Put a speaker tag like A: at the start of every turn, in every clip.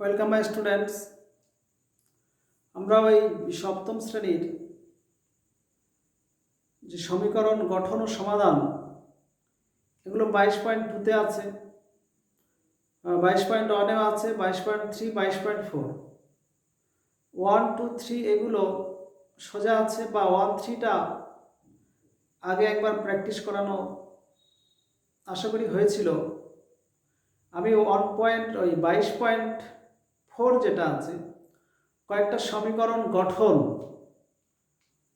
A: Welcome my students. আমরা ওই সপ্তম শ্রেণীর যে সমীকরণ গঠন ও সমাধান এগুলো 22.2-তে আছে, 22.1-এও আছে, 22.3, 22.4, 1, 2, 3 এগুলো সোজা আছে, বা 1, 3টা আগে একবার প্র্যাকটিস করানো আশা করি হয়েছিল। আমি 22.4 যেটা আছে, কয়েকটা সমীকরণ গঠন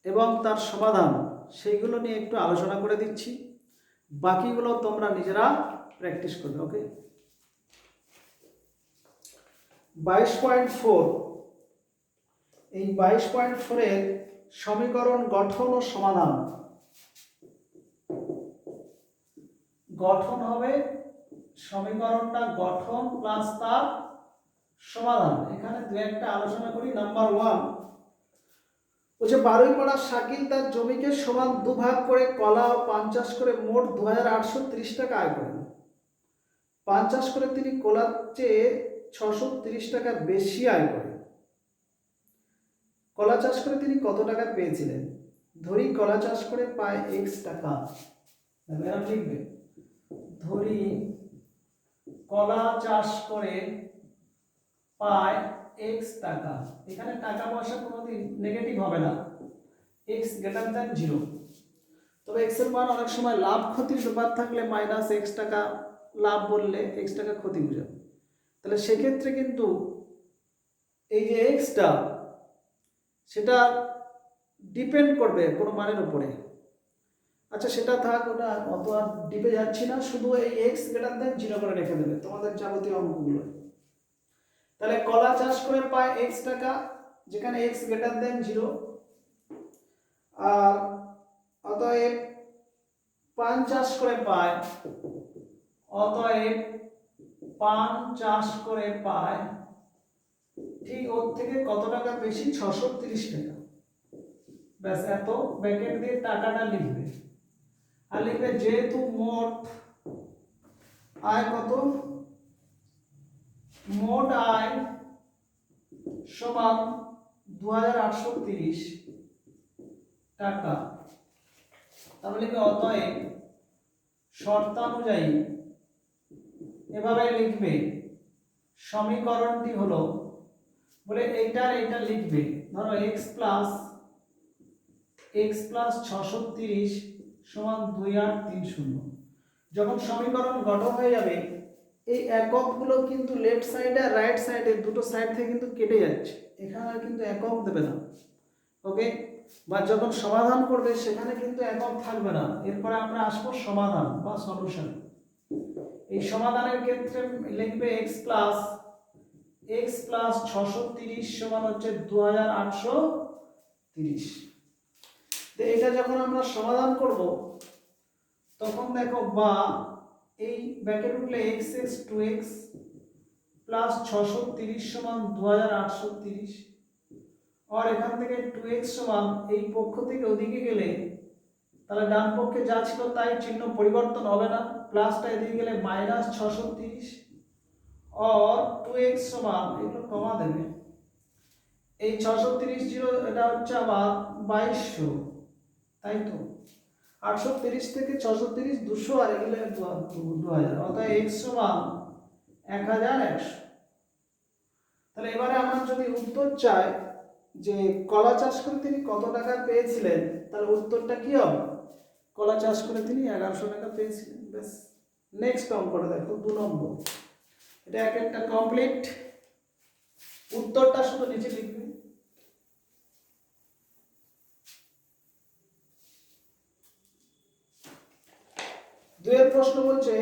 A: এবং তার সমাধান সেইগুলো নিয়ে একটু আলোচনা করে দিচ্ছি, বাকিগুলো তোমরা নিজেরা প্র্যাকটিস করবে। ওকে, 22.4, এই 22.4-এর সমীকরণ গঠন ও সমাধান। গঠন হবে সমীকরণটা গঠন প্লাস তার সমাধান। এখানে দু একটা আলোচনা করি। নাম্বার 1, বলছে বারুইপাড়া শাকিল তার জমিকে সমান দুভাগ করে কলা ও পান চাষ করে মোট 2830 টাকা আয় করেন। পান চাষ করে তিনি কলার চেয়ে 630 টাকার বেশি আয় করেন। কলা চাষ করে তিনি কত টাকা পেয়েছিলেন? ধরি কলা চাষ করে পায় x টাকা। এরকম লিখবে, ধরি কলা চাষ করে পায় x টাকা। এখানে টাকা পয়সা কোনোদিন নেগেটিভ হবে না, x গ্রেটার দ্যান 0। তবে x এর মান অনেক সময় লাভ ক্ষতির ব্যাপার থাকলে মাইনাস x টাকা লাভ বললে x টাকা ক্ষতি বোঝাবে। তাহলে সেক্ষেত্রে কিন্তু এই যে xটা সেটা ডিপেন্ড করবে কোনো মানের উপরে। আচ্ছা সেটা থাক, ওটা অত আর ডিপে যাচ্ছি না, শুধু এই x গ্রেটার দ্যান 0 করে রেখে দেবে তোমাদের যাবতীয় অঙ্কগুলো। তাহলে কলা চাষ করে পায় x টাকা, যেখানে x গ্রেটার দ্যান 0। আর অতএব পান চাষ করে পায়, অতএব পান চাষ করে পায় ঠিক ওর থেকে কত টাকা বেশি? 630 টাকা। ব্যাস, এত ব্র্যাকেট দিয়ে টাকাটা লিখবে। আর লিখবে যেহেতু মোট আয় কত, মোট আয় সমান 2830 টাকা, তাহলে লিখবে অতএব শর্তানুযায়ী, এভাবে লিখবে সমীকরণটি হলো, বলে এইটা লিখবে, ধরো x প্লাস 630 সমান 2830। যখন সমীকরণ গঠন হয়ে যাবে এই এককগুলো কিন্তু লেফট সাইডে আর রাইট সাইডে দুটো সাইড থেকে কিন্তু কেটে যাচ্ছে, এখানে আর কিন্তু একক দেবে না। ওকে, বা যখন সমাধান করবে সেখানে কিন্তু একক থাকবে না। এরপরে আমরা আসবো সমাধান বা সলিউশন। এই সমাধানের ক্ষেত্রে লিখবে x প্লাস 630 সমান হচ্ছে 2830। তো এটা যখন আমরা সমাধান করব তখন দেখো, বা এই ব্র্যাকেট উঠলে x 2x প্লাস 630 সমান 2830। আর এখান থেকে 2x সমান, এই পক্ষ থেকে ওদিকে গেলে তাহলে ডান পক্ষে যা ছিল তাই, চিহ্ন পরিবর্তন হবে না, প্লাসটা এদিকে গেলে মাইনাস 630। আর 2x সমান, এগুলো কমা দেবে, এই 630 0 এটা হচ্ছে আবার 2200, তাই তো 830 থেকে 630 200, আর এগুলো 2000, অর্থাৎ x সমান 1100। তাহলে এবারে আমরা যদি উত্তর চাই যে কলা চাষ করে তিনি কত টাকা পেয়েছিলেন, তাহলে উত্তরটা কি হবে? কলা চাষ করে তিনি 1100 টাকা পেয়েছিলেন। ব্যাস, নেক্সট অঙ্কটা দেখো 2 নম্বর। এটা এক একটা কমপ্লিট। উত্তরটা শুধু নিচে লিখবে। দুয়ের প্রশ্ন বলছে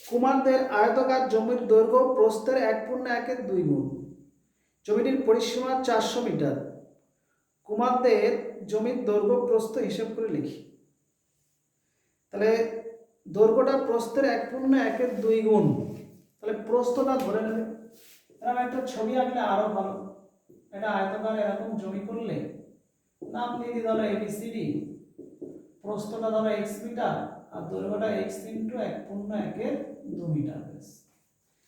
A: কুমারদের আয়তাকার জমির দৈর্ঘ্য প্রস্থের 1/1 2 গুণ। জমিটির পরিসীমা 400 মিটার। কুমারদের জমির দৈর্ঘ্য প্রস্থ হিসাব করে লিখি। তাহলে দৈর্ঘ্যটা প্রস্থের 1/1 2 গুণ, তাহলে প্রস্থটা ধরে নেবে। এরকম একটা ছবি আঁকলে আরো ভালো। এটা আয়তাকার এরকম জমি করলে নাম দিয়ে দিতে হলো এবিসিডি, প্রস্থটা ধরো x মিটার আর দৈর্ঘ্যটা x * 1/1 2 মিটার।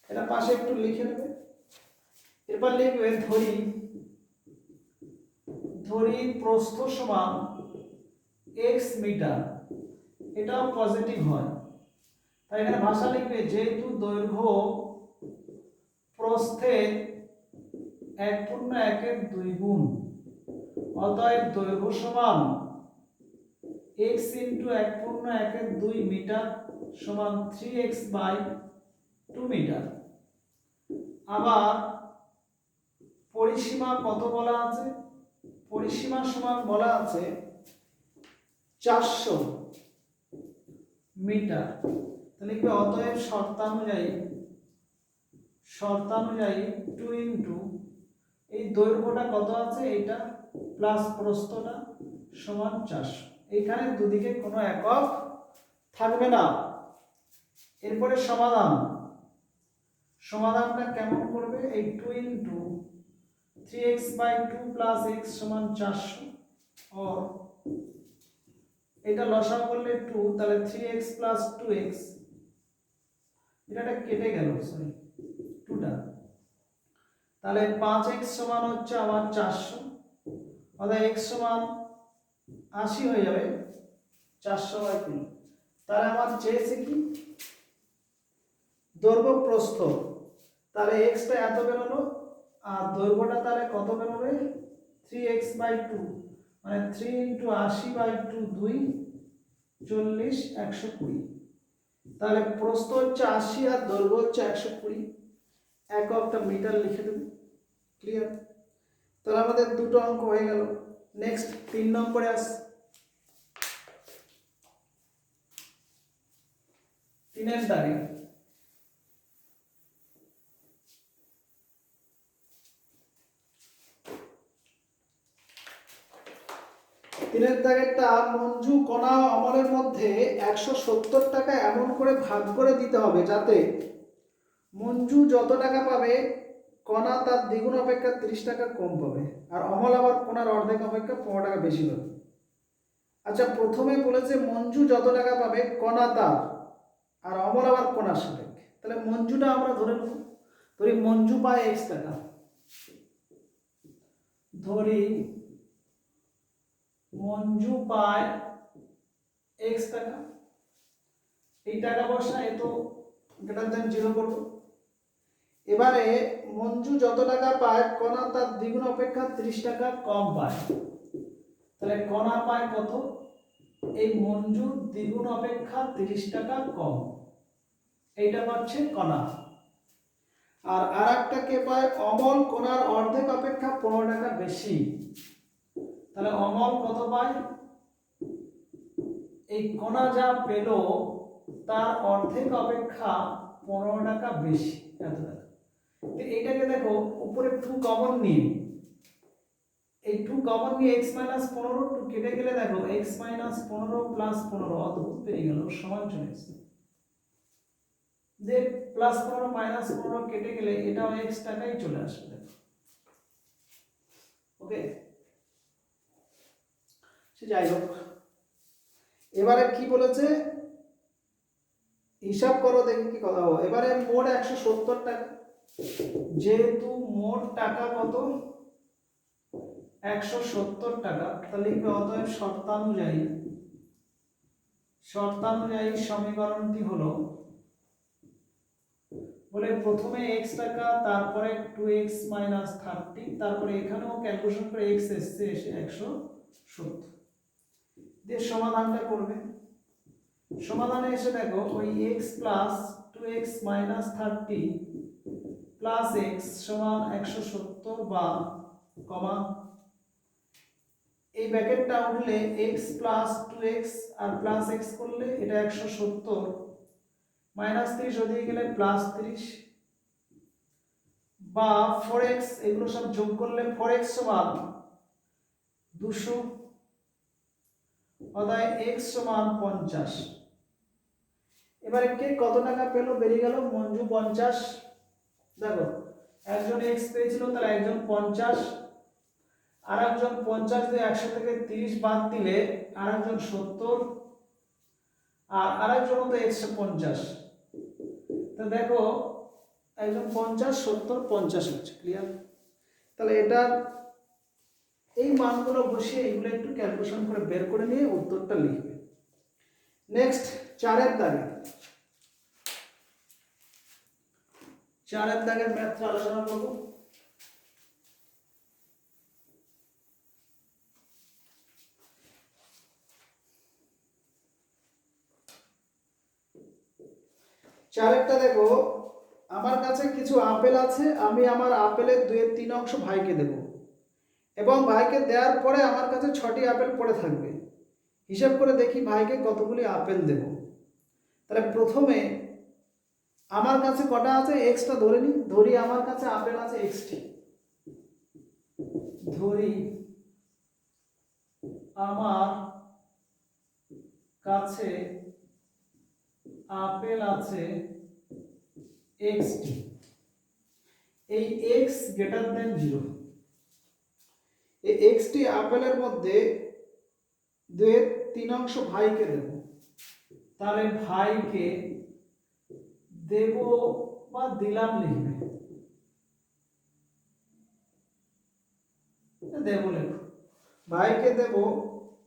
A: এটা পাশে একটু লিখে নেবে। এবার লিখবে ধরি প্রস্থ সমান x মিটার, এটাও পজিটিভ হয়, তাই এখানে ভাষা লিখবে যেহেতু দৈর্ঘ্য প্রস্থের 1/1 2 গুণ, অতএব দৈর্ঘ্য সমান x * 1/1 2 মিটার সমান 3x/2 মিটার। আবার পরিসীমা কত বলা আছে? পরিসীমা সমান বলা আছে 400 মিটার। তাহলে লিখবে অতএব শর্তানুযায়ী 2 ইনটু এই দৈর্ঘ্যটা কত আছে এটা প্লাস প্রস্থটা সমান 400। এইখানে দুদিকে কোনো একক থাকবে না। এরপরে সমাধানটা কেমন করবে? এই 2 ইনটু 3x/2 প্লাস x সমান 400, और এটা লসাগু করলে 2, তাহলে 3x প্লাস 2x, এটা কেটে গেল, সরি 2টা, তাহলে 5x সমান হচ্ছে আমার 400, অর্থাৎ x সমান 80 হয়ে যাবে 400/3। তাহলে আমার চেয়েছে কি দৈর্ঘ্য প্রস্থ, তাহলে x টা এত বেরোলো আর দৈর্ঘ্যটা তাহলে কত বেরোবে 3x/2, মানে 3 * 80/2 2 40 120। তাহলে প্রস্থ হচ্ছে 80 আর দৈর্ঘ্য হচ্ছে 120, এককটা মিটার লিখে দেব। ক্লিয়ার? তাহলে আমাদের দুটো অঙ্ক হয়ে গেল। নেক্সট 3 নম্বরে আস। 3 এর দাগে দাগেরটা মঞ্জু কণা অমলের মধ্যে 170 টাকা এমন করে ভাগ করে দিতে হবে যাতে মঞ্জু যত টাকা পাবে কণা তার দ্বিগুণ অপেক্ষা 30 টাকা কম পাবে, আর অমল আবার কণার অর্ধেক অপেক্ষা 15 টাকা বেশি পাবে। আচ্ছা, প্রথমে বলেছে মঞ্জু যত টাকা পাবে কণা তার, আর অমল আবার কণার সাপেক্ষে। তাহলে মঞ্জুটা আমরা ধরে নেব, ধরি মঞ্জু পায় x টাকা, ধরি মঞ্জু পায় x টাকা, এই টাকা পয়সা এ তো গ্রেটার দ্যান 0 করব। এবারে মঞ্জু যত টাকা পায় কণা তার দ্বিগুণ অপেক্ষা 30 টাকা কম পায়, তাহলে কণা পায় কত? এই মঞ্জুর দ্বিগুণ অপেক্ষা 30 টাকা কম, এইটা পাচ্ছে কণা। আর আরেকটা কে পায়? অমল কণার অর্ধেক অপেক্ষা 15 টাকা বেশি, তাহলে অমল কত পায়? এই কণা যা পেল তার অর্ধেক অপেক্ষা 15 টাকা বেশি, এত টাকা। এইটাকে দেখো উপরে 2 কমন নিয়ে, এই 2 কমন নিয়ে x - 15 2 কেটে গেলে দেখো x - 15 প্লাস 15 অদ্ভুত পেয়ে গেল সমান চলে আসছে। যে প্লাস 15 মাইনাস 15 কেটে গেলে এটাও x টাকাই চলে আসবে, দেখো। ওকে, সে যাই হোক, এবারে কি বলেছে হিসাব করো দেখি কি কথা হবে। এবারে মোট 170 টাকা, যেহেতু মোট টাকা কত 170 টাকা, তাহলে লিখবে অতএব শর্তানুযায়ী সমীকরণটি হলো, বলে প্রথমে x টাকা, তারপরে 2x - 30, তারপরে এখানেও ক্যালকুলেশন করে x এসে 170 দিয়ে সমাধানটা করবে। সমাধানে এসে দেখো ওই x plus 2x - 30 plus x সমান 170 বা কমা, এই ব্র্যাকেটটা উঠলে x প্লাস 2x আর প্লাস x করলে এটা 170, মাইনাস 30 ওদিকে গেলে প্লাস 30 বা 4x, এগুলো সব যোগ করলে 4x সমান 200, অতএব x সমান 50। এবারে কে কত টাকা পেল? বেরিয়ে গেল মঞ্জু 50। দেখো একজন x পেয়েছিল, তাহলে একজন 50, আর একজন 50 দিয়ে 100 থেকে 30 বাদ দিলে আর একজন 70, আর আরেকজন তো 150। তো দেখো একজন 50 70 50 হচ্ছে, ক্লিয়ার? তাহলে এটার এই মানগুলো বসিয়ে এগুলো একটু ক্যালকুলেশন করে বের করে নিয়ে উত্তরটা লিখবে। নেক্সট 4 দাগের ম্যাথটা আলোচনা করব। চারেরটা দেখো, আমার কাছে কিছু আপেল আছে, আমি আমার আপেলের 2/3 অংশ ভাইকে দেব এবং ভাইকে দেওয়ার পরে আমার কাছে 6টি আপেল পড়ে থাকবে। হিসাব করে দেখি ভাইকে কতগুলি আপেল দেব। তাহলে প্রথমে আমার কাছে কটা আছে, এক্সটা ধরে নিই, ধরি আমার কাছে আপেল আছে এক্সটি, ধরি আমার কাছে আপেল আছে এক্সটি। এই এক্স গ্রেটার দেন 0, এই এক্সটি আপেলের মধ্যে 2/3 অংশ ভাইকে দেব। তাহলে ভাইকে দেব বা দিলাম লিখবে, দেব লিখো, ভাইকে দেব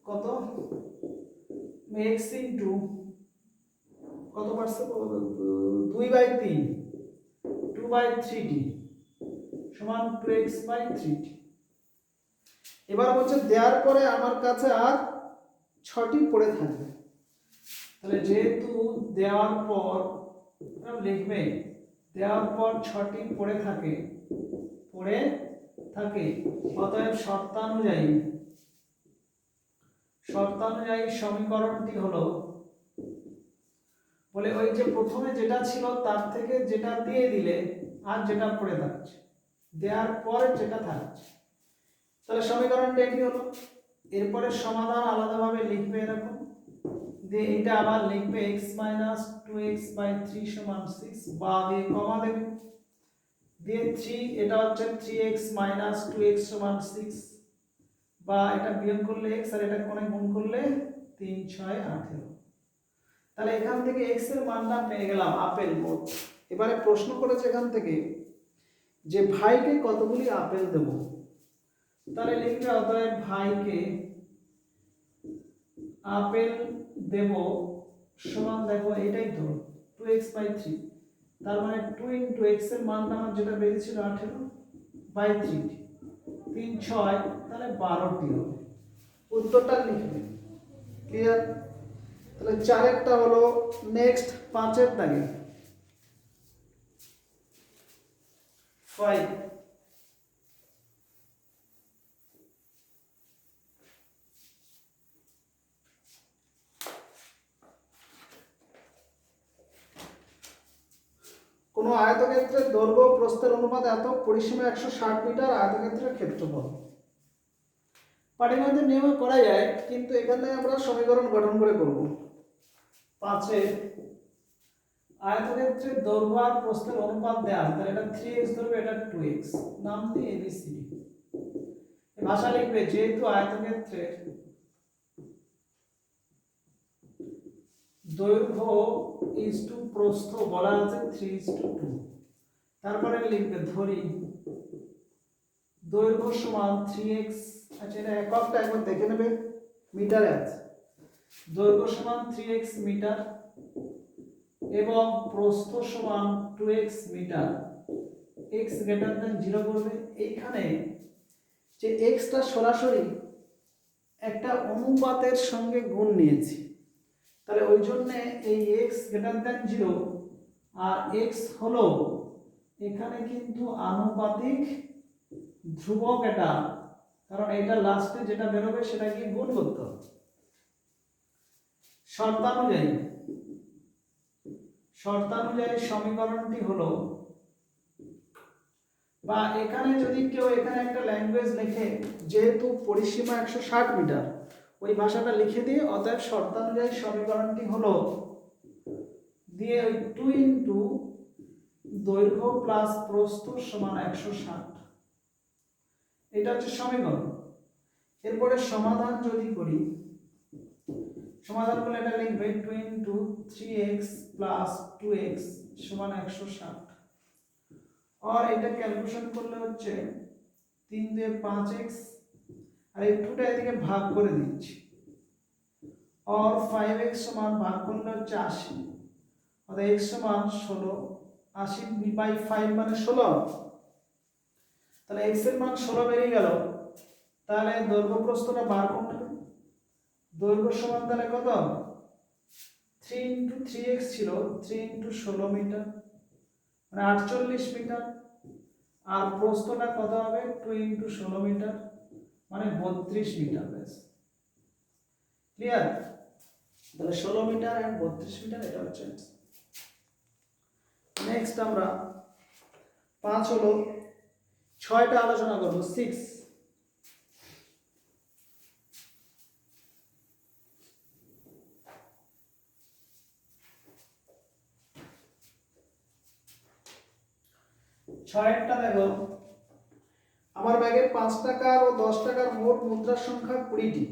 A: কত, এক্স ইন্টু কত পার্সেন্ট, 2/3, 2/3t সমান 2x/3t। এবার বলছে দেওয়ার পরে আমার কাছে আর 6টি পড়ে থাকবে। তাহলে যেহেতু দেওয়ার পর লিখবে, দেওয়ার পর 6টি পড়ে থাকে, অতএব শর্তানুযায়ী সমীকরণটি হলো, বলে ওই যে প্রথমে যেটা ছিল তার থেকে যেটা দিয়ে দিলে আর যেটা পড়ে থাকছে, দেওয়ার পর যেটা থাকছে, তাহলে সমীকরণটা কি হলো। এরপরে সমাধান আলাদাভাবে লিখবে এরকম, দিয়ে এটা আবার লিখবে x - 2x/3 = 6, বা দিয়ে কমা দেবে, দিয়ে 3, এটা হচ্ছে 3x - 2x = 6, বা এটা বিয়োগ করলে x আর এটা কোণে গুণ করলে 3 6 18। তাহলে এখান থেকে x এর মানটা পেয়ে গেলাম আপেল মোট। এবারে প্রশ্ন করেছে এখান থেকে যে ভাইকে কতগুলি আপেল দেব। তাহলে লিখবে অতএব ভাইকে আপেল দেব সমান, দেখো এটাই তো 2x/3, তার মানে 2 * x এর মানটা আমার যেটা বেরিয়েছিল 18/3, 3 6, তাহলে 12টি হবে। উত্তরটা লিখবে, ক্লিয়ার? তাহলে 4টা হলো। নেক্সট 5 দাগে 5, কোন আয়তক্ষেত্রের দৈর্ঘ্য প্রস্থের অনুপাত এত, পরিসীমা 160 মিটার, আয়তক্ষেত্রের ক্ষেত্রফল। পাটিগণিতের নিয়মে করা যায়, কিন্তু এখানে আমরা সমীকরণ গঠন করে করব। 5 আয়তক্ষেত্রের দৈর্ঘ্য আর প্রস্থের অনুপাত দেওয়া আছে, তাহলে এটা 3x ধরবে, এটা 2x, নাম দিয়ে ABCD। এই ভাষা লিখবে, যেহেতু আয়তক্ষেত্রের দৈর্ঘ্য প্রস্থ বলা আছে 3:2, তারপরে লিখবে ধরি দৈর্ঘ্য সমান 3x, আচ্ছা এটা এককটা একবার দেখে নেবে, মিটারে আছে, দৈর্ঘ্য সমান 3x মিটার এবং প্রস্থ সমান 2x metre, x greater than 0 করবে। এইখানে যে x টা সরাসরি একটা অনুপাতের সঙ্গে গুণ নিয়েছি, তাহলে ওই জন্য এই x গ্রেটার দেন 0 আর x হলো এখানে কিন্তু আনুপাতিক ধ্রুবক, এটা কারণ এটা লাস্টে যেটা বেরোবে সেটা কি গুণ করতে হবে। শর্তানুযায়ী সমীকরণটি হলো, বা এখানে যদি কেউ এখানে একটা ল্যাঙ্গুয়েজ লিখে, যেহেতু পরিসীমা 160 মিটার, ওই ভাষাটা লিখে দিয়ে অতএব শর্তানুযায়ী সমীকরণটি হলো, দিয়ে ওই 2 দৈর্ঘ্য প্লাস প্রস্থ সমান 160, এটা হচ্ছে সমীকরণ। এরপরে সমাধান যদি করি, সমাধান করলে এটা লিখবে 2 * 3x + 2x = 160, আর এটা ক্যালকুলেশন করলে হচ্ছে 3 দিয়ে 5x আর এই 2টা এদিকে ভাগ করে দিচ্ছি और 5x সমান ভাগ করলে হচ্ছে 80 আর x সমান 16 80/5 মানে 16 তাহলে x এর মান 16 বেরিয়ে গেল তাহলে দৈর্ঘ্য প্রস্থটা বার করতে হবে দৈর্ঘ্য সমান তাহলে কত 3 * 3x ছিল 3 * 16 মিটার মানে 48 মিটার আর প্রস্থটা কত হবে 2 * 16 মিটার মানে 32 মিটার ব্যাস ক্লিয়ার তাহলে 16 মিটার আর 32 মিটার এটা হচ্ছে নেক্সট আমরা 5 হলো 6টা আলোচনা করব 6 6টা দেখো আমার ব্যাগে 5 টাকার ও 10 টাকার মোট মুদ্রার সংখ্যা 20টি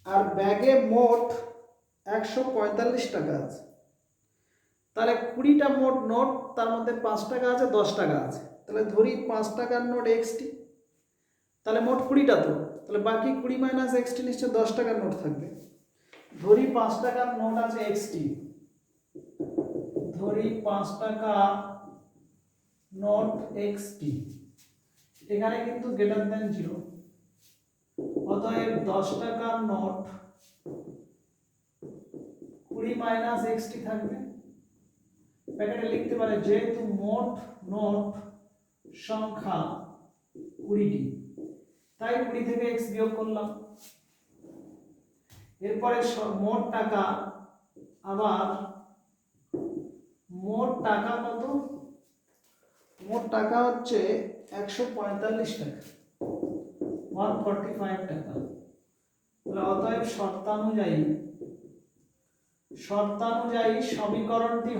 A: আর ব্যাগে মোট 145 টাকা আছে তাহলে 20টা মোট নোট তার মধ্যে 5 টাকা আছে 10 টাকা আছে তাহলে ধরি 5 টাকার নোট xটি তাহলে মোট 20টা তো তাহলে বাকি 20 - xটি নিশ্চয় 10 টাকার নোট থাকবে ধরি 5 টাকার নোট আছে xটি ধরি 5 টাকা নোট xটি এখানে কিন্তু গ্রেটার দ্যান 0 অতএব 10 টাকার নোট 20 - xটি থাকবে প্যাকেটে লিখতে পারে যেহেতু মোট নোট সংখ্যা 20টি তাই 20 থেকে x বিয়োগ করলাম এরপরে মোট টাকা আবার মোট টাকা কত মোট টাকা হচ্ছে 145 টাকা 145 টাকা তাহলে অতএব শর্তানুযায়ী সমীকরণটি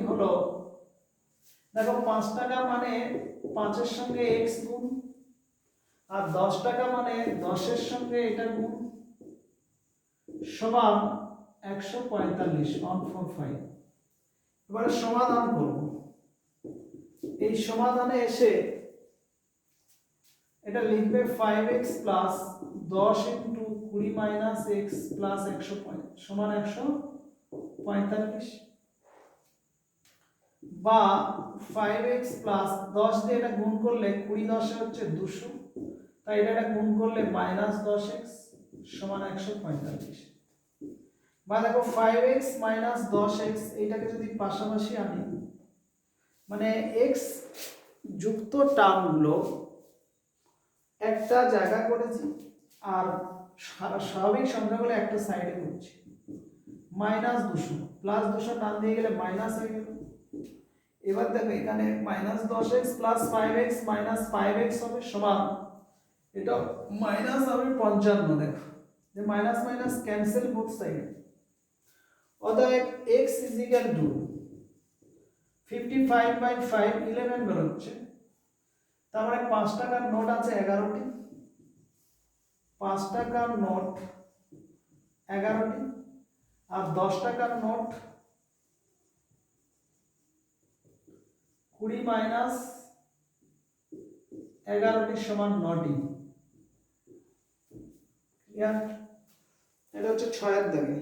A: হলো দেখো 5 টাকা মানে 5 এর সঙ্গে x গুণ আর 10 টাকা মানে 10 এর সঙ্গে এটা গুণ সমান 145 145 এবারে সমাধান করব এই সমাধানে এসে এটা লিখবে 5x প্লাস 10 * 20 - x প্লাস 105 সমান 145 বা 5x প্লাস 10 দিয়ে এটা গুণ করলে 20 10 এ হচ্ছে 200 তাই এটা গুণ করলে মাইনাস 10x সমান 145 বা দেখো 5x মাইনাস 10x এইটাকে যদি পাশাপাশি আনি মানে x যুক্ত টার্মগুলো একটা জায়গা করেছি আর স্বাভাবিক সংখ্যাগুলো একটা সাইডে করছি মাইনাস 200 প্লাস 200 টান দিয়ে গেলে মাইনাস হয়ে গেল এবার দেখো এখানে minus 10x plus 5x minus 5x হবে সমান এটা মাইনাস হবে 55 দেখো যে minus minus cancel both side অতএব x = 55/5 11 বেরোচ্ছে তারপরে 5 টাকার নোট আছে 11টি 5 টাকার নোট 11টি আর 10 টাকার নোট 20 - 11টি সমান 9টি এটা হচ্ছে 6 এর দাগে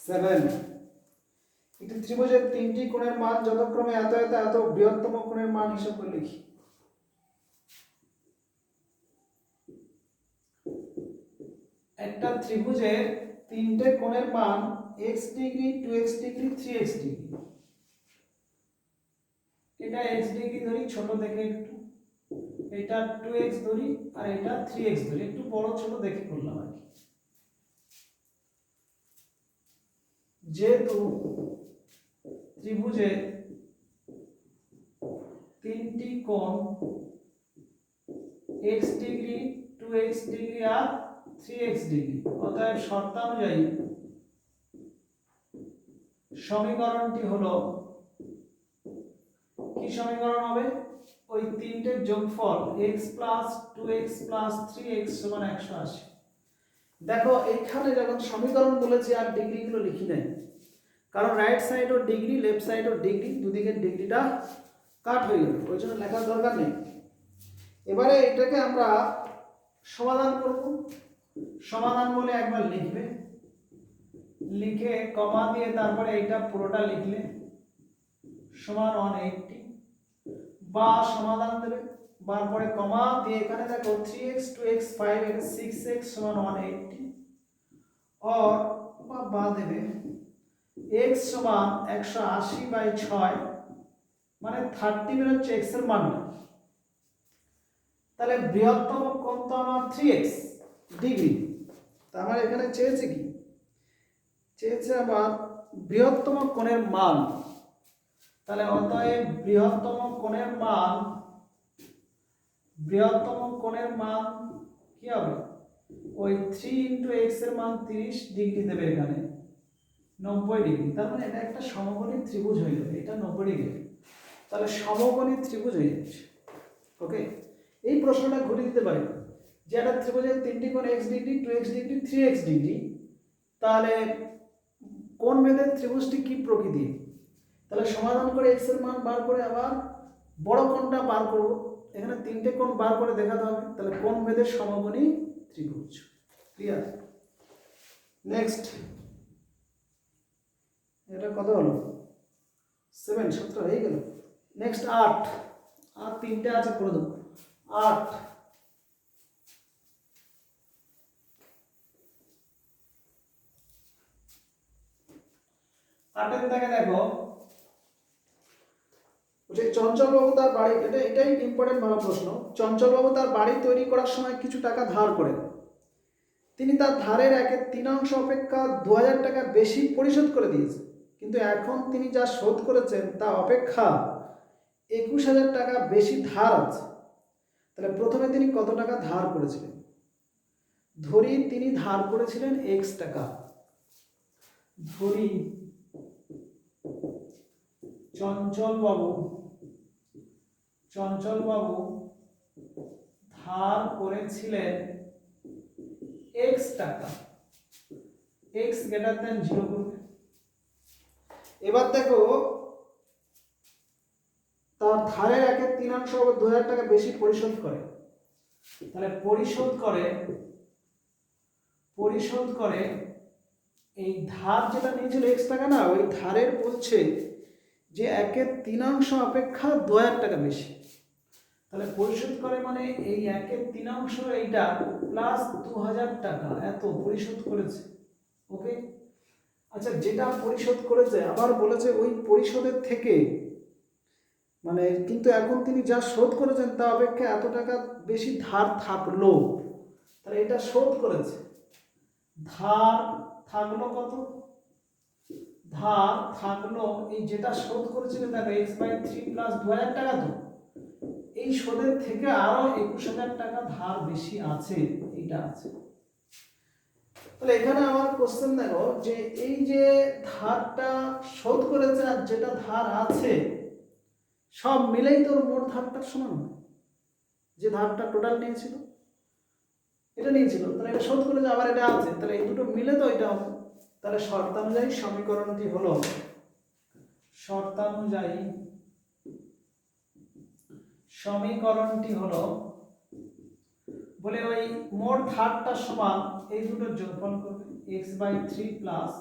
A: 7 একটি ত্রিভুজের তিনটি কোণের মান যথাক্রমে এত এত এত বৃহত্তম কোণের মান হিসাব করে লিখি একটা ত্রিভুজের তিনটে কোণের মান x degree 2x degree 3x degree এটা x ডিগ্রি ধরি ছোট দেখে একটু এটা 2x ধরি আর এটা 3x ধরি একটু বড় ছোট দেখে করলাম আর কি যেহেতু ত্রিভুজে তিনটি কোণ x ডিগ্রি 2x ডিগ্রি আর 3x ডিগ্রি অতএব শর্তানুযায়ী সমীকরণটি হলো কি সমীকরণ হবে? ওই তিনটের যোগফল x plus 2x plus 3x সমান 180। দেখো এইখানে যখন সমীকরণ বলেছি আর ডিগ্রিগুলো লিখি নাই, কারণ রাইট সাইড ও ডিগ্রি, লেফট সাইড ও ডিগ্রি, দুদিকের ডিগ্রিটা কাট হয়ে যাবে, ওই জন্য লেখার দরকার নেই। এবারে এটাকে আমরা সমাধান করব। সমাধান বলে একবার লিখবে, লিখে কমা দিয়ে তারপরে এটা পুরোটা লিখলে সমান 180, বা সমাধান দেবে, তারপরে কমা দিয়ে এখানে দেখো 3x 2x 5x 6x সমান 180, और বা দেবে x সমান 180/6 মানে 30 বেরোচ্ছে x এর মানটা। তাহলে বৃহত্তম কোণ তো আমার 3x ডিগ্রি, তা আমার এখানে চেয়েছে কি? চেয়েছে আমার বৃহত্তম কোণের মান। তাহলে অতএব বৃহত্তম কোণের মান কি হবে? ওই 3 × x এর মান 30 ডিগ্রি দেবে, এখানে 90 ডিগ্রি। তার মানে এটা একটা সমকোণী ত্রিভুজ হয়ে যাবে, এটা 90 ডিগ্রি। তাহলে সমকোণী ত্রিভুজ হয়ে যাচ্ছে। ওকে, এই প্রশ্নটা ঘুরে দিতে পারি যে একটা ত্রিভুজের তিনটি কোণ x degree, 2x degree, 3x degree, তাহলে কোণ ভেদের ত্রিভুজটি কি প্রকৃতি? তাহলে সমাধান করে x এর মান বার করে আবার বড় কোণটা বার করব, এখানে তিনটে কোণ বার করে দেখাতে হবে। তাহলে কোণ ভেদের সমকোণী ত্রিভুজ। ক্লিয়ার? নেক্সট, এটা কত হলো? 7 17 হয়ে গেল। নেক্সট 8, আর তিনটে আছে করে দেবো। 8 8 থেকে দেখো, চঞ্চলবাবু তার বাড়ি, এটাই ইম্পর্টেন্ট ভালো প্রশ্ন। চঞ্চলবাবু তার বাড়ি তৈরি করার সময় কিছু টাকা ধার করেন। তিনি তার ধারের 1/3 অপেক্ষা 2000 টাকা বেশি পরিশোধ করে দিয়েছেন, কিন্তু এখন তিনি যা শোধ করেছেন তা অপেক্ষা 21000 টাকা বেশি ধার আছে। তাহলে প্রথমে তিনি কত টাকা ধার করেছিলেন? ধরি তিনি ধার করেছিলেন x টাকা। ধরি চঞ্চলবাবু ধার করেছিলেন x টাকা, x গ্রেটার দেন 0 করবে। এবার দেখো তার ধারের 1/3 হবে 2000 টাকা বেশি পরিশোধ করে। তাহলে পরিশোধ করে এই ধার যেটা নিয়েছিল x টাকা না, ওই ধারের বলছে যে 1/3 অপেক্ষা 2000 টাকা বেশি। তাহলে পরিশোধ করে মানে এই 1/3 এইটা প্লাস 2000 টাকা এত পরিশোধ করেছে। ওকে, আচ্ছা, যেটা পরিশোধ করেছে আবার বলেছে ওই পরিশোধের থেকে মানে, কিন্তু এখন তিনি যা শোধ করেছেন তা অপেক্ষা এত টাকা বেশি ধার থাকলো। তাহলে এটা শোধ করেছে, ধার থাকলো কত? ধার থাকলো এই যেটা শোধ করেছিল দেখো x/3 প্লাস 2000 টাকা, তো এই শোধের থেকে আরো 21000 টাকা ধার বেশি আছে, এটা আছে। তাহলে এখানে আমার কোশ্চেন দেখো যে এই যে ধারটা শোধ করেছে আর যেটা ধার আছে সব মিলেই তোর মোট ধারটার সমান হবে। যে ধারটা টোটাল নিয়েছিল, এটা নিয়েছিল, তাহলে এটা শোধ করেছে, আবার এটা আছে, তাহলে এই দুটো মিলে তো এটা হবে। তাহলে শর্তানুযায়ী সমীকরণটি হলো বলে ওই মোট ধারটা সমান এই দুটোর যোগফল করবে, x/3 plus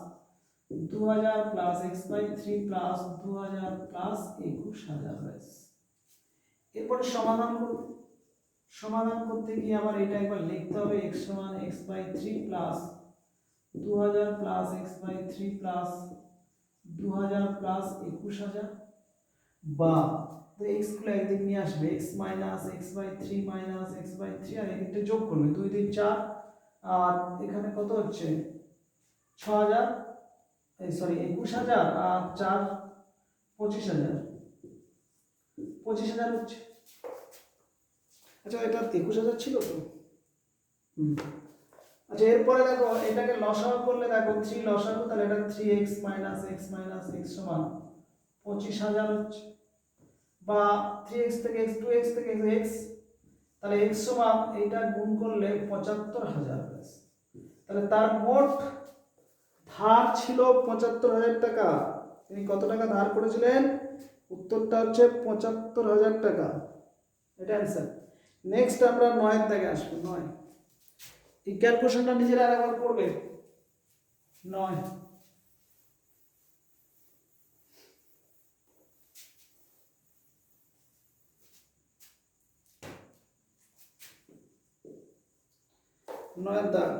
A: 2000 plus x/3 plus 2000 plus 21000। এরপরে সমাধান করতে গিয়ে আবার এটা একবার লিখতে হবে, x সমান x/3 plus 2000 plus x/3 plus 2000 plus 21000, বা তো x গুলো একদিক নিয়ে আসবে, x minus x/3 minus x/3 আর এদিকটা যোগ করবে, 2 2 4, আর এখানে কত হচ্ছে 6000, সরি 21000 আর 4 25000 হচ্ছে। আচ্ছা, এটা 21000 ছিল তো। আচ্ছা, এরপরে দেখো এটাকে লসাগু করলে দেখো 3 লসাগু, তাহলে এটা 3x minus x minus x সমান 25000 হচ্ছে, বা 3x থেকে x 2x থেকে x, তাহলে x সমান এইটা গুণ করলে ৭৫,০০০। তাহলে তার মোট ধার ছিল ৭৫,০০০ টাকা। তিনি কত টাকা ধার করেছিলেন? উত্তরটা হচ্ছে ৭৫,০০০ টাকা। এটা অ্যান্সার। নেক্সট আমরা ৯ এর দাগে আসবো। ৯ এই ক্যালকুলেশনটা নিজেরা আরেকবার করবে। ৯ 9 দাগ।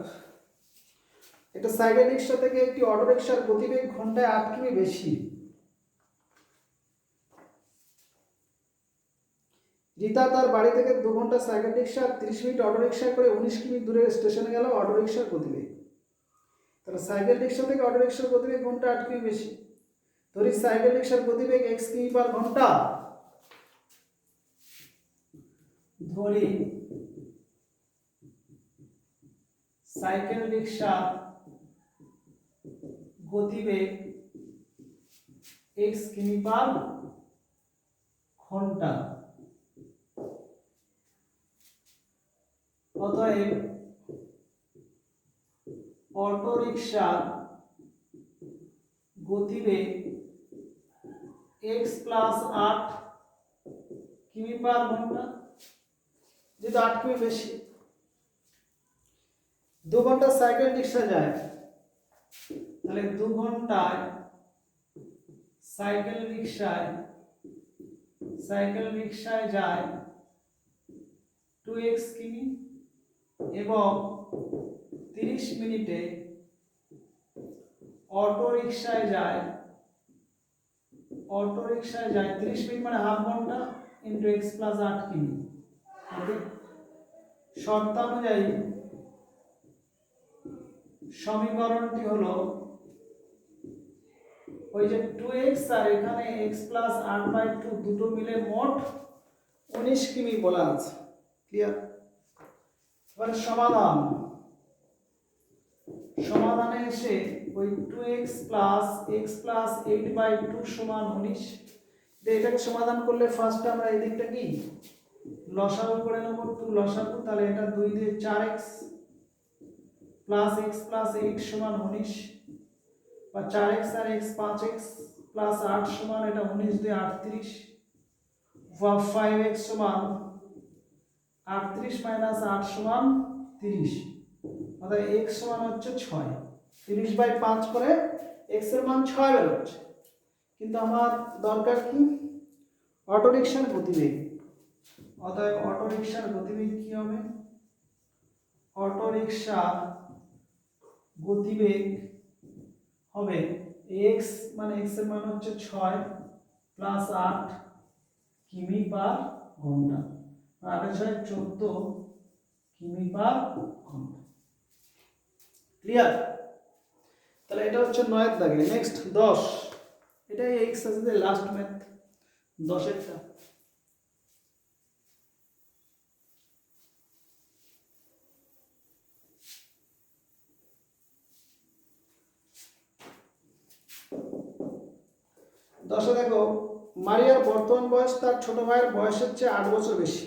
A: একটা সাইকেল রিক্সা থেকে একটি অটো রিক্সার গতিবেগ ঘন্টায় ৮ কিমি বেশি। রীতা তার বাড়ি থেকে 2 ঘন্টা cycle rickshaw 30 minute auto rickshaw করে 19 কিমি দূরের স্টেশনে গেল অটো রিক্সার গতিবেগ। তাহলে সাইকেল রিক্সা থেকে অটো রিক্সার গতিবেগ ঘন্টা 8 কিমি বেশি। ধরি সাইকেল রিক্সার গতিবেগ x কিমি পার ঘন্টা। ধরি সাইকেল রিক্সা গতিবেগ x কিমি পার ঘন্টা। অতএব অটো রিক্সার গতিবেগ x প্লাস 8 কিমি পার ঘন্টা, যেহেতু 8 কিমি বেশি। 2 ঘন্টা সাইকেল রিক্সা যায়, তাহলে 2 ঘন্টায় সাইকেল রিক্সায় যায় 2x কিমি এবং 30 মিনিটে অটো রিক্সায় যায় 30 মিনিট মানে হাফ ঘন্টা ইন্টু x প্লাস 8 কিমি। ওকে, শর্তানুযায়ী সমীকরণটি হলো ওই যে 2x আর এখানে x প্লাস 8/2 দুটো মিলে মোট 19 কিমি বলা আছে। ক্লিয়ার? এবারে সমাধানে এসে ওই 2x প্লাস x প্লাস 8/2 সমান 19। এটাকে সমাধান করলে ফার্স্ট আমরা এই দিকটা কি লসাগু করে নেব। 2 লসাগু, তাহলে এটা 2 দিয়ে 4x প্লাস x প্লাস 8 সমান 19, বা 4x আর x 5x প্লাস 8 সমান এটা 19 দিয়ে 38, বা 5x সমান 38 মাইনাস 8 সমান 30। অর্থাৎ x সমান হচ্ছে 6। 30/5 করে x এর মান 6 বেরোচ্ছে। কিন্তু আমার দরকার কি? অটো রিকশার গতিবেগ। অতএব অটো রিকশার গতিবেগ কি হবে? অটো রিকশার গতিবেগ হবে x মানে x এর মান হচ্ছে 6 প্লাস 8 কিমি পার ঘন্টা। 8 এর 6 14 কিমি পার ঘন্টা। ক্লিয়ার? তাহলে এটা হচ্ছে 9 এর দাগে। নেক্সট 10। এটাই এই এক্সারসাইজের লাস্ট ম্যাথ 10 এরটা। দশে দেখো, মারিয়ার বর্তমান বয়স তার ছোট ভাইয়ের বয়সের চেয়ে 8 বছর বেশি।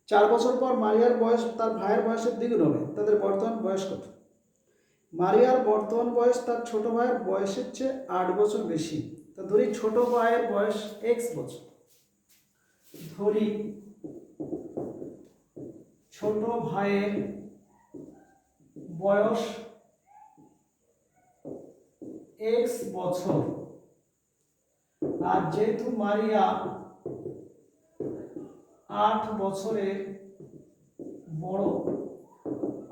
A: 4 বছর পর মারিয়ার বয়স তার ভাইয়ের বয়সের দ্বিগুণ হবে। তাদের বর্তমান বয়স কত? মারিয়ার বর্তমান বয়স তার ছোট ভাইয়ের বয়সের চেয়ে 8 বছর বেশি। তা ধরি ছোট ভাইয়ের বয়স x বছর। ধরি ছোট ভাইয়ের বয়স x বছর, আর যেহেতু মারিয়া 8 বছরের বড়,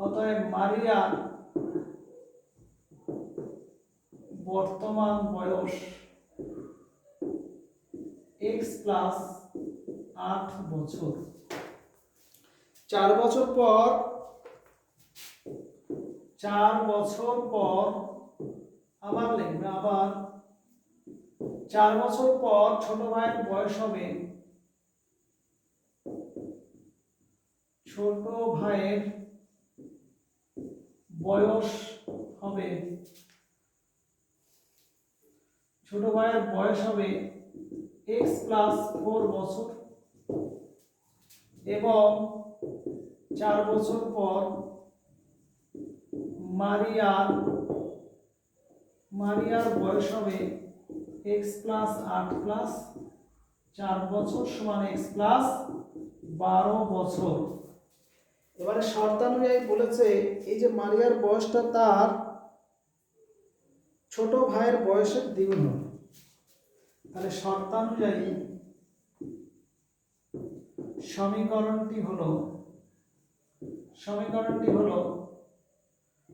A: অতএব মারিয়ার বর্তমান বয়স x প্লাস 8 বছর। 4 বছর পর আবার লিখবে, আবার 4 বছর পর ছোট ভাইয়ের বয়স হবে, ছোট ভাইয়ের বয়স হবে এক্স প্লাস 4 বছর এবং 4 বছর পর মারিয়ার বয়স হবে এক্স প্লাস 8 প্লাস 4 বছর সমান এক্স প্লাস 12 বছর। এবারে শর্তানুযায়ী বলেছে এই যে মারিয়ার বয়সটা তার ছোট ভাইয়ের বয়সের দ্বিগুণ হবে। তাহলে শর্তানুযায়ী সমীকরণটি হলো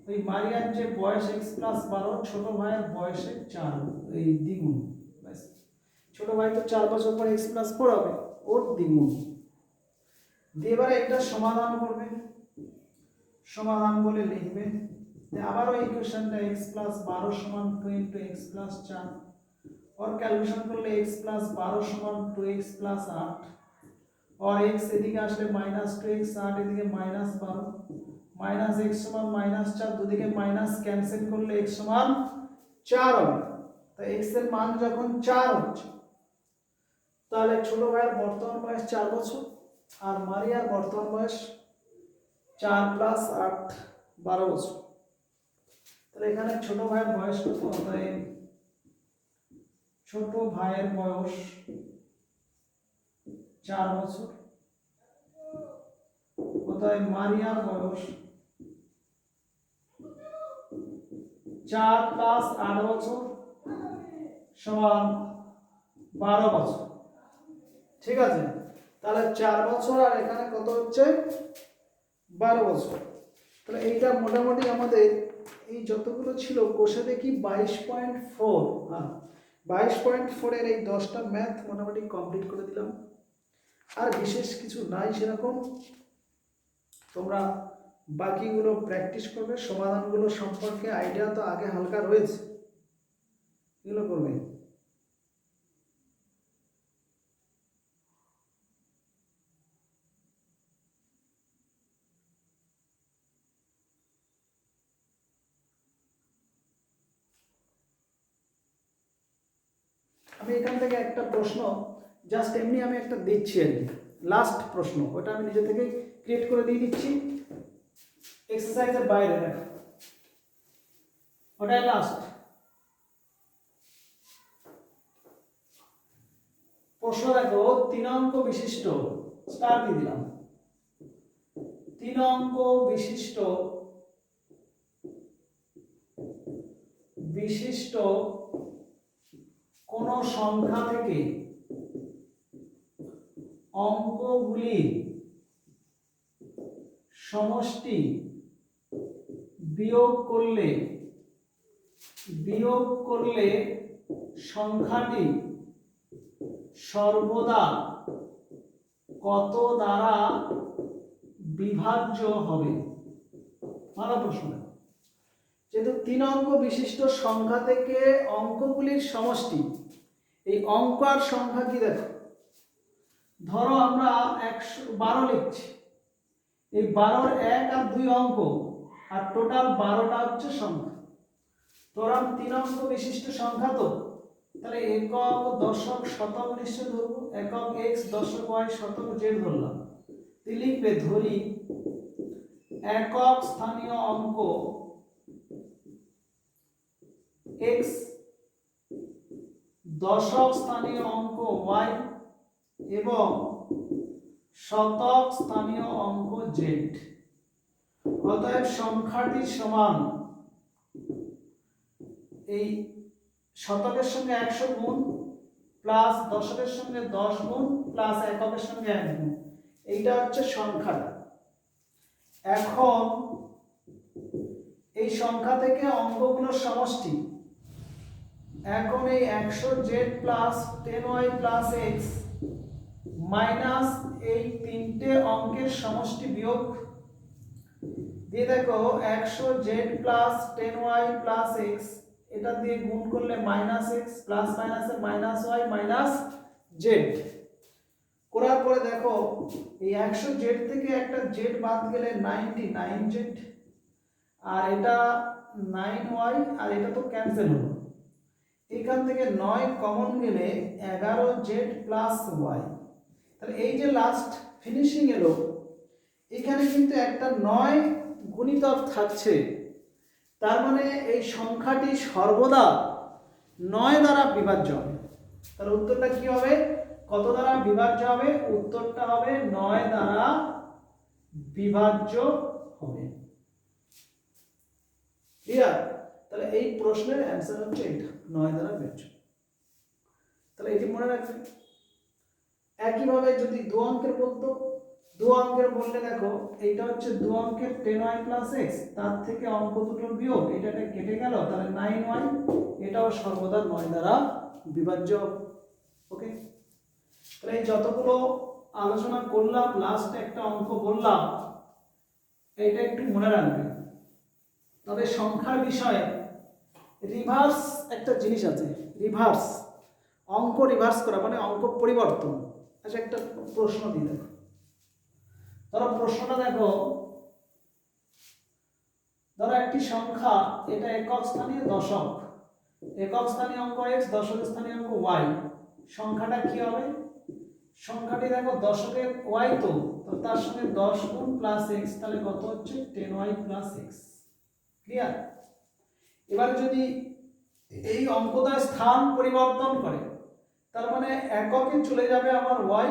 A: ওই মারিয়ার যে বয়স এক্স প্লাস 12 ছোট ভাইয়ের বয়সের 4 এই দ্বিগুণ। ছোট ভাই তো 4 বছর পর এক্স প্লাস 4 হবে, ওর দ্বিগুণ দিয়ে এবারে এটা সমাধান করবে। সমাধান বলে লিখবে আবার ওই ইকুয়েশনটা x প্লাস 12 সমান 2 ইনটু x প্লাস 4 और ক্যালকুলেশন করলে x প্লাস 12 সমান 2x প্লাস 8 और x এদিকে আসলে মাইনাস 2x 8 এদিকে মাইনাস 12 মাইনাস x সমান মাইনাস 4 দুদিকে মাইনাস ক্যান্সেল করলে x সমান 4 হবে। তাই x এর মান যখন 4 হচ্ছে তাহলে ছোট ভাইয়ের বর্তমান বয়স 4 বছর আর মারিয়ার বর্তমান বয়স 4 প্লাস 8 12 বছর। তাহলে এখানে ছোট ভাইয়ের বয়স কত? অতএব ছোট ভাইয়ের বয়স 4 বছর, অতএব মারিয়ার বয়স 4 প্লাস 8 বছর সমান 12 বছর। ঠিক আছে, তাহলে 4 বছর আর এখানে কত হচ্ছে 12 বছর। তাহলে এইটা মোটামুটি আমাদের এই যতগুলো ছিল কোষে দেখি 22.4, হ্যাঁ 22.4 এর এই 10টা ম্যাথ মোটামুটি কমপ্লিট করে দিলাম। আর বিশেষ কিছু নাই সেরকম, তোমরা বাকিগুলো প্র্যাকটিস করবে। সমাধানগুলো সম্পর্কে আইডিয়া তো আগে হালকা রয়েছে, এগুলো করবে। আমি এখান থেকে একটা প্রশ্ন জাস্ট এমনি আমি একটা দিচ্ছি আর কি, লাস্ট প্রশ্ন, ওটা আমি নিজে থেকে ক্রিয়েট করে দিয়ে দিচ্ছি এক্সারসাইজের বাইরে। দেখো ওটাই লাস্ট প্রশ্ন। দেখো 3 অঙ্ক বিশিষ্ট, স্টার দিয়ে দিলাম, 3 অঙ্ক বিশিষ্ট কোন সংখ্যা থেকে অঙ্কগুলির সমষ্টি বিয়োগ করলে সংখ্যাটি সর্বদা কত দ্বারা বিভাজ্য হবে? ভালো প্রশ্ন। যেহেতু 3 অঙ্ক বিশিষ্ট সংখ্যা থেকে অঙ্কগুলির সমষ্টি, এই অঙ্ক আর সংখ্যা কি দেখো, ধরো আমরা 112 লিখছি, এই 12 এর 1 আর 2 অঙ্ক আর টোটাল 12টা হচ্ছে সংখ্যা। ধরো 3 অঙ্ক বিশিষ্ট সংখ্যা, তো তাহলে একক দশক শতক নিশ্চয় ধরবো, একক x দশক y শতক z ধরলাম। তুই লিখবে ধরি একক স্থানীয় অঙ্ক x, দশক স্থানীয় অঙ্ক y এবং শতক স্থানীয় অঙ্ক z। অতএব সংখ্যাটি সমান এই শতকের সঙ্গে 100 গুণ প্লাস দশকের সঙ্গে 10 গুণ প্লাস এককের সঙ্গে 1 গুণ, এইটা হচ্ছে সংখ্যাটা। এখন এই সংখ্যা থেকে অঙ্কগুলোর সমষ্টি, এখন এই 100z plus 10y plus x minus এই তিনটে অঙ্কের সমষ্টি বিয়োগ দিয়ে দেখো 100z plus 10y plus x এটা দিয়ে গুণ করলে মাইনাস x প্লাস মাইনাসে মাইনাস y মাইনাস z করার পরে দেখো এই 100z থেকে একটা z বাদ গেলে 99z আর এটা 9y আর এটা তো ক্যান্সেল হলো। এখান থেকে 9 কমন গেলে 11z প্লাস ওয়াই। তাহলে এই যে লাস্ট ফিনিশিং এলো, এখানে কিন্তু একটা 9 গুণিতক থাকছে, তার মানে এই সংখ্যাটি সর্বদা 9 দ্বারা বিভাজ্য হবে। তাহলে উত্তরটা কি হবে? কত দ্বারা বিভাজ্য হবে? উত্তরটা হবে 9 দ্বারা বিভাজ্য হবে। ক্লিয়ার? তাহলে এই প্রশ্নের অ্যান্সার হচ্ছে এটা, 9 দ্বারা বিভাজ্য। তাহলে এটি মনে রাখবেন। একইভাবে যদি 2 অঙ্কের বলতো, 2 অঙ্কের বললে দেখো এইটা হচ্ছে 2 অঙ্কের 10y প্লাস x, তার থেকে অঙ্ক দুটো বিয়োগ, এটাকে কেটে গেল, তাহলে 9y, এটাও সর্বদা 9 দ্বারা বিভাজ্য। ওকে, তাহলে এই যতগুলো আলোচনা করলাম, লাস্ট একটা অঙ্ক বললাম, এটা একটু মনে রাখবেন। তবে সংখ্যার বিষয়ে রিভার্স একটা জিনিস আছে, রিভার্স অঙ্ক রিভার্স করা মানে অঙ্ক পরিবর্তন। আচ্ছা, একটা প্রশ্ন দিই, দেখো ধরো প্রশ্নটা দেখো, ধরো একটি সংখ্যা, এটা একক স্থানীয় দশক, একক স্থানীয় অঙ্ক x, দশক স্থানীয় অঙ্ক y, সংখ্যাটা কি হবে? সংখ্যাটি দেখো দশকের y, তো তার সঙ্গে 10 গুণ প্লাস x, তাহলে কত হচ্ছে? 10y plus x। ক্লিয়ার? এবার যদি এই অঙ্কটার স্থান পরিবর্তন করে, তার মানে এককে চলে যাবে আমার y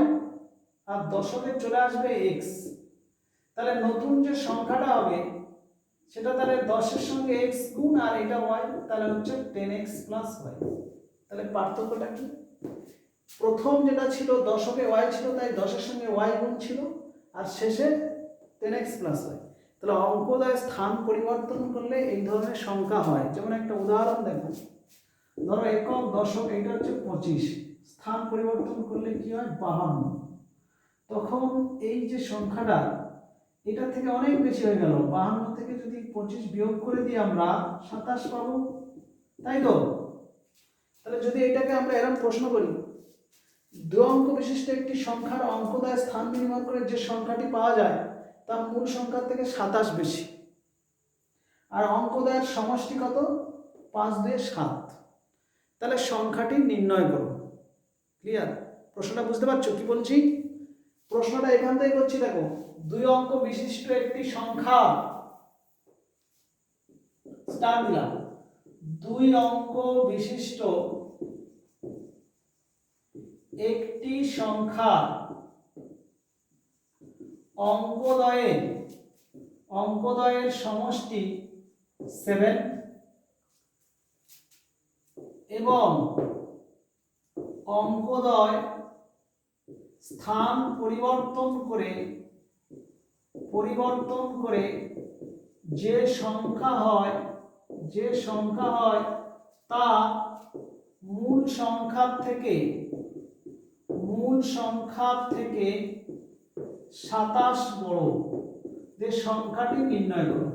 A: আর দশকে চলে আসবে x, তাহলে নতুন যে সংখ্যাটা হবে সেটা তাহলে 10 এর সঙ্গে x গুণ আর এটা y, তাহলে হচ্ছে 10x প্লাস y। তাহলে পার্থক্যটা কি? প্রথম যেটা ছিল দশকে y ছিল, তাই 10 এর সঙ্গে y গুণ ছিল, আর শেষে 10x প্লাস y। তাহলে অঙ্কটার স্থান পরিবর্তন করলে এই ধরনের সংখ্যা হয়। যেমন একটা উদাহরণ দেখো, ধরো একক, দশক, এটা হচ্ছে 25, স্থান পরিবর্তন করলে কি হয়? 52। তখন এই যে সংখ্যাটা, এটা থেকে অনেক বেশি হয়ে গেল, 52 থেকে যদি 25 বিয়োগ করে দিই আমরা 27 পাবো, তাই তো? তাহলে যদি এটাকে আমরা এরকম প্রশ্ন করি, 2 অঙ্ক বিশিষ্ট একটি সংখ্যার অঙ্কদ্বয় স্থান নির্ণয় করে যে সংখ্যাটি পাওয়া যায় তা মূল সংখ্যার থেকে 27 বেশি, আর অঙ্কদ্বয়ের সমষ্টি কত? 5 2 7, তাহলে সংখ্যাটি নির্ণয় করো। ক্লিয়ার? প্রশ্নটা বুঝতে পারছো কি বলছি? প্রশ্নটা এখান থেকে করছি, দেখো 2 অঙ্ক বিশিষ্ট একটি সংখ্যা, স্টার দিলাম, 2 অঙ্ক বিশিষ্ট একটি সংখ্যা অঙ্কদ্বয়ের সমষ্টি 7 এবং অঙ্কদ্বয় স্থান পরিবর্তন করে যে সংখ্যা হয় তা মূল সংখ্যার থেকে 27 বড়, যে সংখ্যাটি নির্ণয় করো।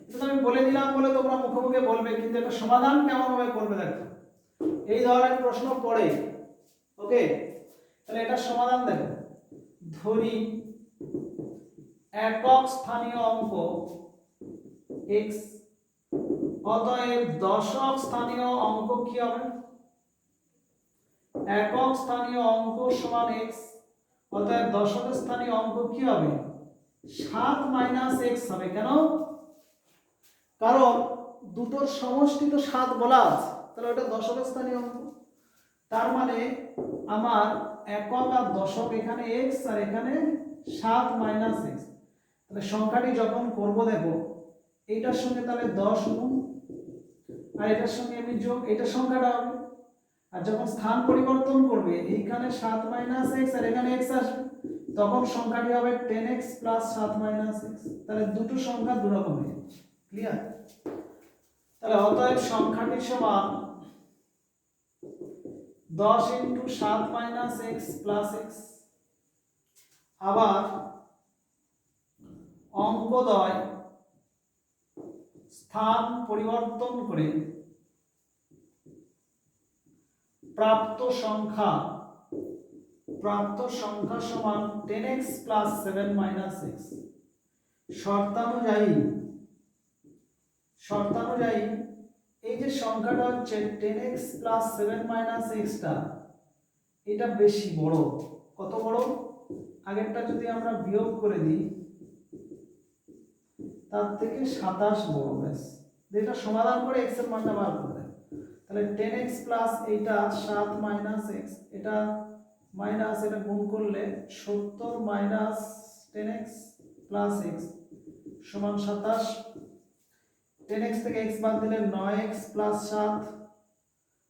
A: এটা আমি বলে দিলাম বলে তোমরা মুখে মুখে বলবে, কিন্তু এটা সমাধান কেমন ভাবে করবে দেখো, এই ধরনের প্রশ্ন পড়ে। ওকে, তাহলে এটা সমাধান দেখো, ধরি একক স্থানীয় অঙ্ক x, অতএব দশক স্থানীয় অঙ্ক কি হবে? একক স্থানীয় অঙ্ক সমান x, অতএব দশক স্থানীয় অঙ্ক কি হবে? 7 - x হবে। কেন? কারণ দুটোর সমষ্টি তো 7 বলা আছে, তাহলে ওটা দশক স্থানীয় অঙ্ক। তার মানে আমার একক আর দশক, এখানে x আর এখানে 7 - x। তাহলে সংখ্যাটি যখন করব দেখো, এইটার সঙ্গে তাহলে 10 গুণ আর এটার সঙ্গে আমি যোগ, এটা সংখ্যাটা হবে। আর যখন স্থান পরিবর্তন করবে, এইখানে 7 - x আর এখানে x আসবে, তখন সংখ্যাটি হবে 10x প্লাস 7 - x। তাহলে দুটো সংখ্যা দুরকম হবে। ক্লিয়ার? তাহলে অতএব সংখ্যাটি সমান 10 × 7 - x প্লাস x। আবার অঙ্কদ্বয় স্থান পরিবর্তন করে প্রাপ্ত সংখ্যা সমান 10x + 7 - x। শর্তানুযায়ী এই যে সংখ্যাটা হচ্ছে 10x প্লাস 7 মাইনাস এক্সটা, এটা বেশি বড়। কত বড়? আগেরটা যদি আমরা বিয়োগ করে দিই তার থেকে 27 বড়। ব্যাস, এটা সমাধান করে x এর মানটা বার করতে। তাহলে 10x প্লাস এইটা 7 মাইনাস x, এটা মাইনাস, এটা গুণ করলে 70 মাইনাস 10x প্লাস x সমান 27। 10x থেকে x বাদ দিলে 9x প্লাস 7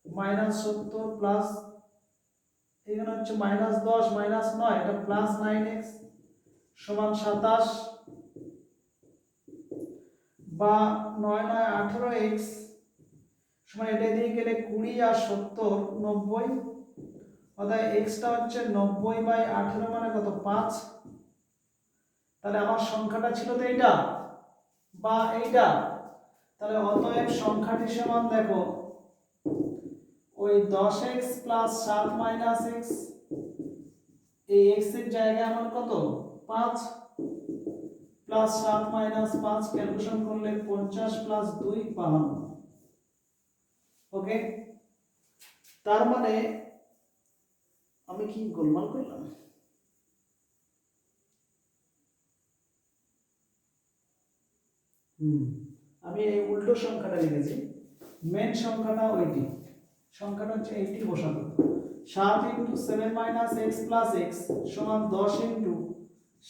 A: মাইনাস 70 প্লাস, এখানে হচ্ছে মাইনাস 10 মাইনাস 9, এটা প্লাস 9x সমান 27, বা 9 9 18x সমান, এটা দিয়ে গেলে 20 আর 70 90, অর্থাৎ xটা হচ্ছে 90/18 মানে কত? 5। তাহলে আমার সংখ্যাটা ছিল তো এইটা বা এইটা, তাহলে অতএব সংখ্যাটি সমান দেখো ওই 10x প্লাস 7 মাইনাস x, এই x এর জায়গায় আমার কত? 5 প্লাস 7 মাইনাস 5, ক্যালকুলেশন করলে 50 প্লাস 2 52। ওকে, তার মানে আমি কি গোলমাল করলাম? আমি এই উল্টো সংখ্যাটা লিখেছি, মেন সংখ্যাটা ওইটি, সংখ্যাটা হচ্ছে এইটি বসাবো। 7 into 7 minus x plus x সমান 10 ইন্টু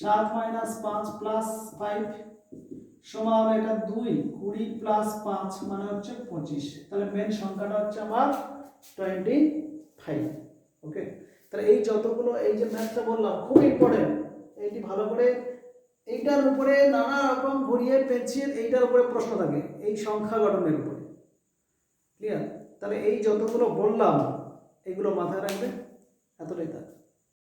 A: 7 মাইনাস 5 প্লাস 5 সমান, এটা 2 20 প্লাস 5 মানে হচ্ছে 25। তাহলে মেন সংখ্যাটা হচ্ছে আমার 25। ওকে, তাহলে এই যতগুলো, এই যে ম্যাথটা বললাম খুব ইম্পর্টেন্ট, এইটি ভালো করে, এইটার উপরে নানা রকম ঘুরিয়ে পেঁচিয়ে এইটার উপরে প্রশ্ন থাকে, এই সংখ্যা গঠনের উপরে। ক্লিয়ার? তাহলে এই যতগুলো বললাম এগুলো মাথায় রাখবে, এতটাই থাক।